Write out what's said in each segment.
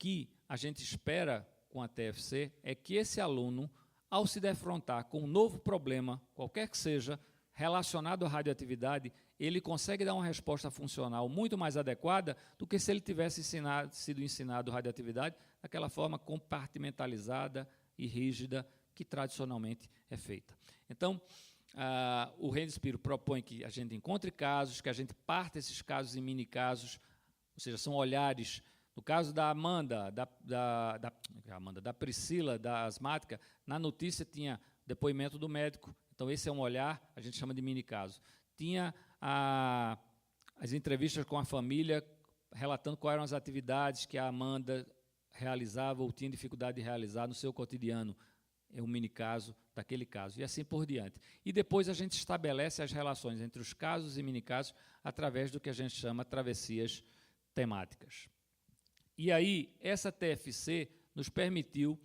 que a gente espera com a TFC é que esse aluno, ao se defrontar com um novo problema, qualquer que seja, relacionado à radioatividade, ele consegue dar uma resposta funcional muito mais adequada do que se ele tivesse sido ensinado radioatividade daquela forma compartimentalizada e rígida que tradicionalmente é feita. Então, o Reino Espírito propõe que a gente encontre casos, que a gente parta esses casos em mini-casos, ou seja, são olhares. No caso da Amanda, da Priscila, da asmática, na notícia tinha depoimento do médico, então esse é um olhar, a gente chama de mini-caso. Tinha as entrevistas com a família, relatando quais eram as atividades que a Amanda realizava ou tinha dificuldade de realizar no seu cotidiano. É um mini-caso daquele caso, e assim por diante. E depois a gente estabelece as relações entre os casos e mini-casos através do que a gente chama travessias temáticas. E aí, essa TFC nos permitiu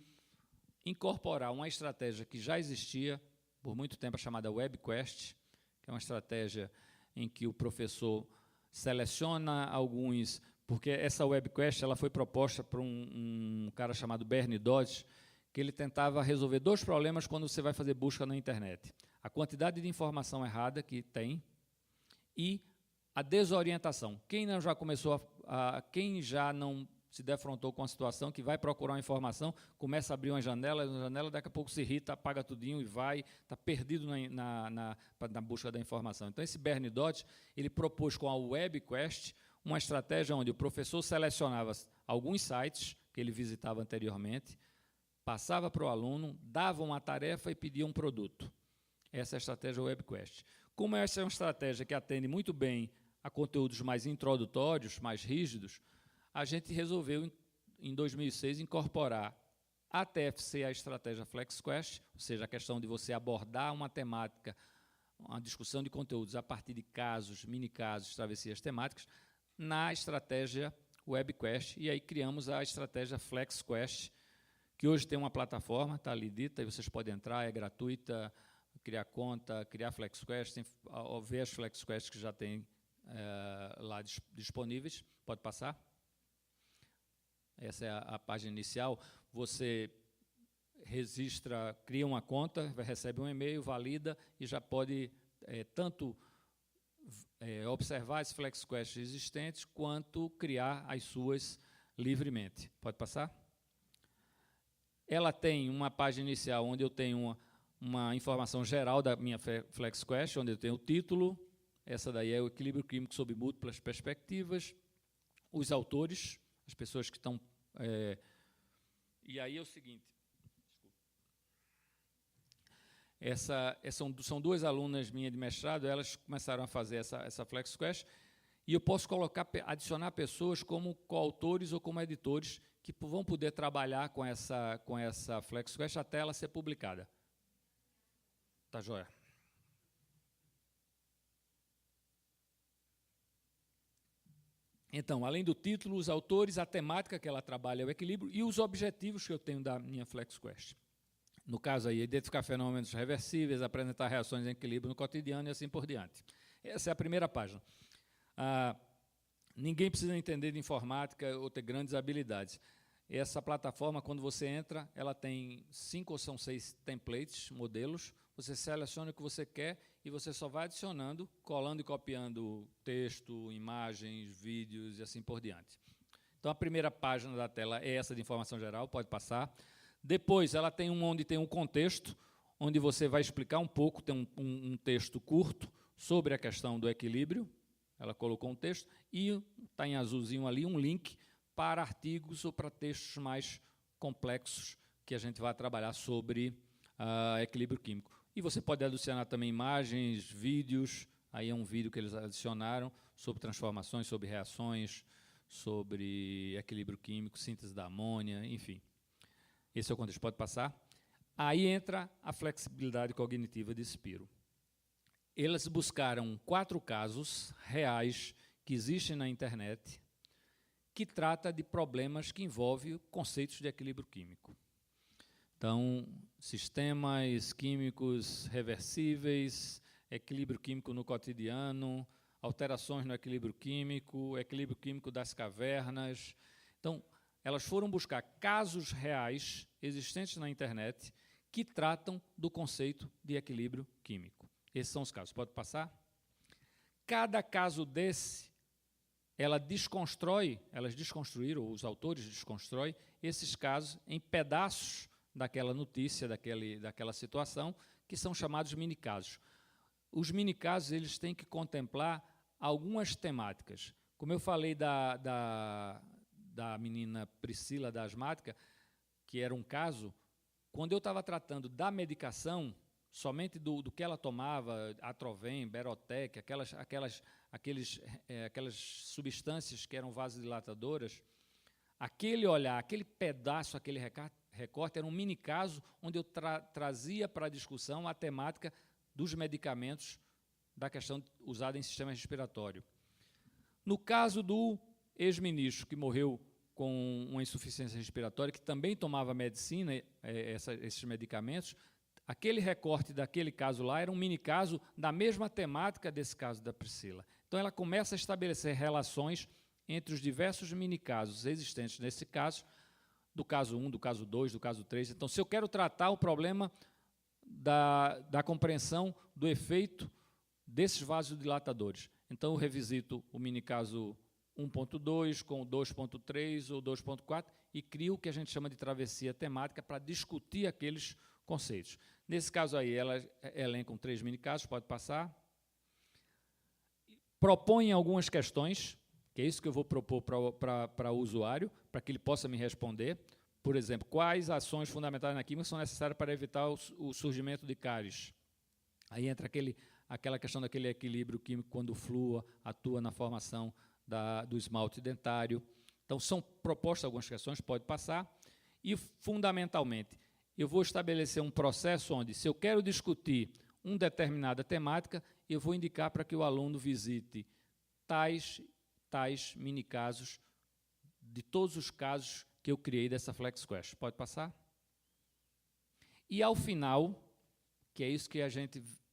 incorporar uma estratégia que já existia por muito tempo, chamada WebQuest, que é uma estratégia em que o professor seleciona alguns, porque essa WebQuest ela foi proposta por um cara chamado Bernie Dodge, que ele tentava resolver dois problemas quando você vai fazer busca na internet. A quantidade de informação errada que tem e a desorientação. Quem não já começou quem já não se defrontou com a situação que vai procurar uma informação, começa a abrir uma janela, daqui a pouco se irrita, apaga tudinho e vai, está perdido na busca da informação. Então, esse Bernie Dodge, ele propôs com a WebQuest uma estratégia onde o professor selecionava alguns sites que ele visitava anteriormente, passava para o aluno, dava uma tarefa e pedia um produto. Essa é a estratégia WebQuest. Como essa é uma estratégia que atende muito bem a conteúdos mais introdutórios, mais rígidos, a gente resolveu, em 2006, incorporar a TFC à estratégia FlexQuest, ou seja, a questão de você abordar uma temática, uma discussão de conteúdos a partir de casos, mini-casos, travessias temáticas, na estratégia WebQuest, e aí criamos a estratégia FlexQuest, que hoje tem uma plataforma, está ali dita, e vocês podem entrar, é gratuita, criar conta, criar FlexQuest, ver as FlexQuests que já tem lá disponíveis. Pode passar? Essa é a página inicial. Você registra, cria uma conta, recebe um e-mail, valida e já pode tanto observar as FlexQuests existentes quanto criar as suas livremente. Pode passar? Ela tem uma página inicial onde eu tenho uma informação geral da minha FlexQuest, onde eu tenho o título, essa daí é o equilíbrio químico sob múltiplas perspectivas, os autores, as pessoas que estão... e aí é o seguinte, são duas alunas minhas de mestrado, elas começaram a fazer essa FlexQuest, e eu posso adicionar pessoas como coautores ou como editores que vão poder trabalhar com essa FlexQuest até ela ser publicada. Tá joia? Então, além do título, os autores, a temática que ela trabalha é o equilíbrio e os objetivos que eu tenho da minha FlexQuest. No caso aí, identificar fenômenos reversíveis, apresentar reações em equilíbrio no cotidiano e assim por diante. Essa é a primeira página. Ninguém precisa entender de informática ou ter grandes habilidades. Essa plataforma, quando você entra, ela tem 5 ou são 6 templates, modelos. Você seleciona o que você quer e você só vai adicionando, colando e copiando texto, imagens, vídeos e assim por diante. Então, a primeira página da tela é essa de informação geral, pode passar. Depois, ela tem onde tem um contexto, onde você vai explicar um pouco, tem um texto curto sobre a questão do equilíbrio. Ela colocou um texto e está em azulzinho ali um link para artigos ou para textos mais complexos que a gente vai trabalhar sobre equilíbrio químico. E você pode adicionar também imagens, vídeos, aí é um vídeo que eles adicionaram sobre transformações, sobre reações, sobre equilíbrio químico, síntese da amônia, enfim. Esse é o contexto, pode passar. Aí entra a flexibilidade cognitiva de Spiro. Eles buscaram 4 casos reais que existem na internet que trata de problemas que envolvem conceitos de equilíbrio químico. Então, sistemas químicos reversíveis, equilíbrio químico no cotidiano, alterações no equilíbrio químico das cavernas. Então, elas foram buscar casos reais existentes na internet que tratam do conceito de equilíbrio químico. Esses são os casos. Pode passar? Cada caso desse, elas desconstruíram, os autores desconstroem esses casos em pedaços daquela notícia, daquela situação, que são chamados mini-casos. Os mini-casos eles têm que contemplar algumas temáticas. Como eu falei da menina Priscila, da asmática, que era um caso, quando eu estava tratando da medicação, somente do que ela tomava, Atrovem, Berotec, aquelas substâncias que eram vasodilatadoras, aquele olhar, aquele pedaço, aquele recorte, era um mini caso onde eu trazia para a discussão a temática dos medicamentos da questão usada em sistema respiratório. No caso do ex-ministro que morreu com uma insuficiência respiratória, que também tomava medicina, esses medicamentos, aquele recorte daquele caso lá era um mini caso da mesma temática desse caso da Priscila. Então, ela começa a estabelecer relações entre os diversos mini casos existentes nesse caso, do caso 1, do caso 2, do caso 3. Então, se eu quero tratar o problema da compreensão do efeito desses vasodilatadores, então eu revisito o mini caso 1.2 com o 2.3 ou 2.4 e crio o que a gente chama de travessia temática para discutir aqueles conceitos. Nesse caso aí, ela elenca 3 mini casos, pode passar. Propõe algumas questões, que é isso que eu vou propor para o usuário, para que ele possa me responder. Por exemplo, quais ações fundamentais na química são necessárias para evitar o surgimento de cáries? Aí entra aquela questão daquele equilíbrio químico quando o flúor atua na formação do esmalte dentário. Então, são propostas algumas questões, pode passar. E, fundamentalmente, eu vou estabelecer um processo onde, se eu quero discutir uma determinada temática, eu vou indicar para que o aluno visite tais mini-casos de todos os casos que eu criei dessa FlexQuest. Pode passar? E, ao final, que é isso que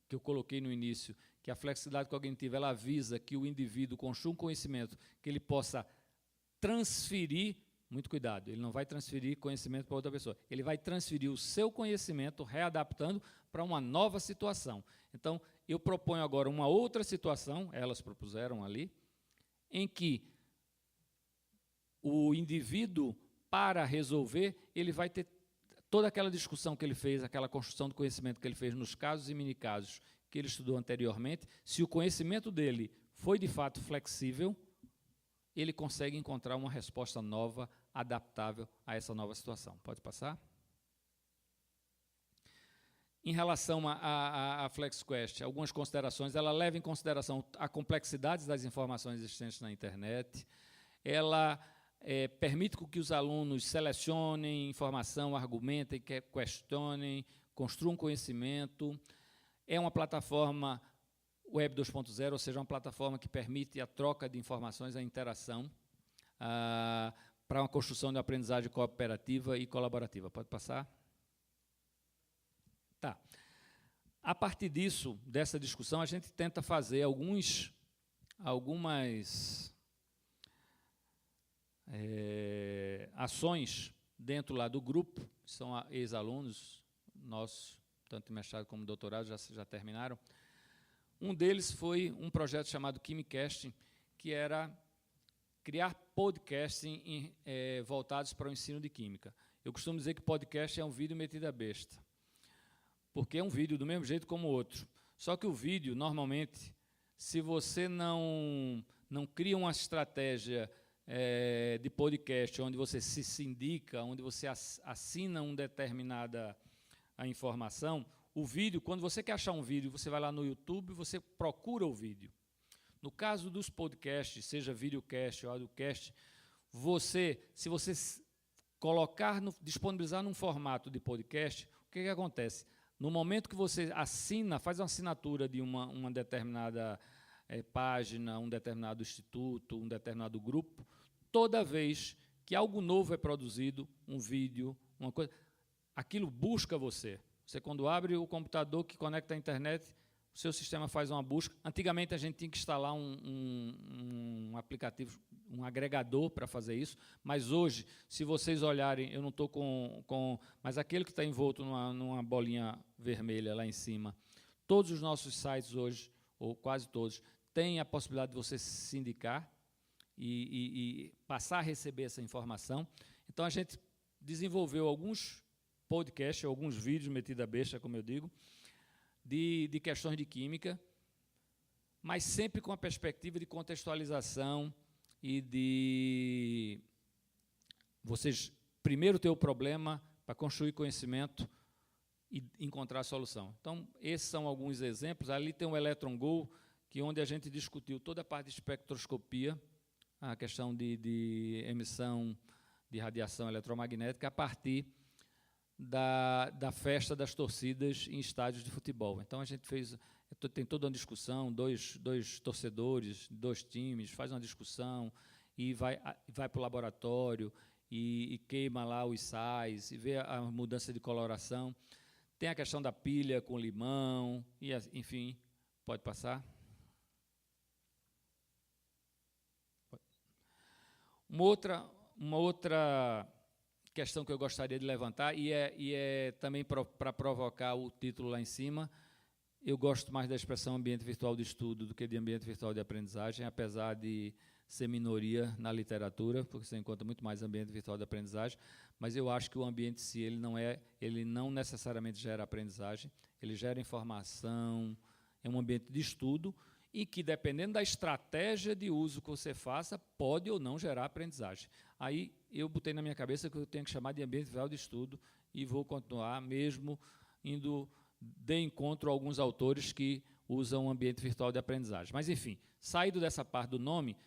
eu coloquei no início, que a flexibilidade cognitiva ela visa que o indivíduo construa um conhecimento que ele possa transferir, muito cuidado, ele não vai transferir conhecimento para outra pessoa, ele vai transferir o seu conhecimento, readaptando para uma nova situação. Então, eu proponho agora uma outra situação, elas propuseram ali, em que o indivíduo, para resolver, ele vai ter toda aquela discussão que ele fez, aquela construção do conhecimento que ele fez nos casos e mini-casos que ele estudou anteriormente, se o conhecimento dele foi, de fato, flexível, ele consegue encontrar uma resposta nova, adaptável a essa nova situação. Pode passar? Em relação à FlexQuest, algumas considerações, ela leva em consideração a complexidade das informações existentes na internet, ela permite que os alunos selecionem informação, argumentem, questionem, construam conhecimento. É uma plataforma Web 2.0, ou seja, uma plataforma que permite a troca de informações, a interação, para uma construção de aprendizagem cooperativa e colaborativa. Pode passar? Tá. A partir disso, dessa discussão, a gente tenta fazer algumas ações dentro lá do grupo, que são ex-alunos nossos, tanto mestrado como doutorado, já terminaram. Um deles foi um projeto chamado Quimicast, que era criar podcasts voltados para o ensino de química. Eu costumo dizer que podcast é um vídeo metido a besta, porque é um vídeo do mesmo jeito como o outro. Só que o vídeo, normalmente, se você não cria uma estratégia de podcast, onde você se sindica, onde você assina uma determinada informação, o vídeo, quando você quer achar um vídeo, você vai lá no YouTube, você procura o vídeo. No caso dos podcasts, seja videocast ou audiocast, se você disponibilizar num formato de podcast, o que acontece? No momento que você faz uma assinatura de uma determinada página, um determinado instituto, um determinado grupo, toda vez que algo novo é produzido, um vídeo, uma coisa, aquilo busca você. Você, quando abre o computador que conecta à internet, o seu sistema faz uma busca. Antigamente, a gente tinha que instalar um aplicativo, um agregador para fazer isso, mas hoje, se vocês olharem, eu não estou mas aquele que está envolto numa bolinha vermelha lá em cima, todos os nossos sites hoje, ou quase todos, têm a possibilidade de você se indicar e passar a receber essa informação. Então, a gente desenvolveu alguns podcasts, alguns vídeos metidos a besta, como eu digo, de questões de química, mas sempre com a perspectiva de contextualização e de vocês primeiro ter o problema para construir conhecimento e encontrar a solução. Então, esses são alguns exemplos. Ali tem o Electron Go, onde a gente discutiu toda a parte de espectroscopia, a questão de emissão de radiação eletromagnética a partir da festa das torcidas em estádios de futebol. Então, a gente tem toda uma discussão, dois torcedores, 2 times, faz uma discussão e vai para o laboratório e queima lá os sais e vê a mudança de coloração. Tem a questão da pilha com limão, e enfim, pode passar. Uma outra questão que eu gostaria de levantar, e é também para provocar o título lá em cima, eu gosto mais da expressão ambiente virtual de estudo do que de ambiente virtual de aprendizagem, apesar de ser minoria na literatura, porque você encontra muito mais ambiente virtual de aprendizagem, mas eu acho que o ambiente em si, ele não necessariamente gera aprendizagem, ele gera informação, é um ambiente de estudo, e que, dependendo da estratégia de uso que você faça, pode ou não gerar aprendizagem. Aí, eu botei na minha cabeça que eu tenho que chamar de ambiente virtual de estudo e vou continuar, mesmo indo de encontro a alguns autores que usam ambiente virtual de aprendizagem. Mas, enfim, saído dessa parte do nome,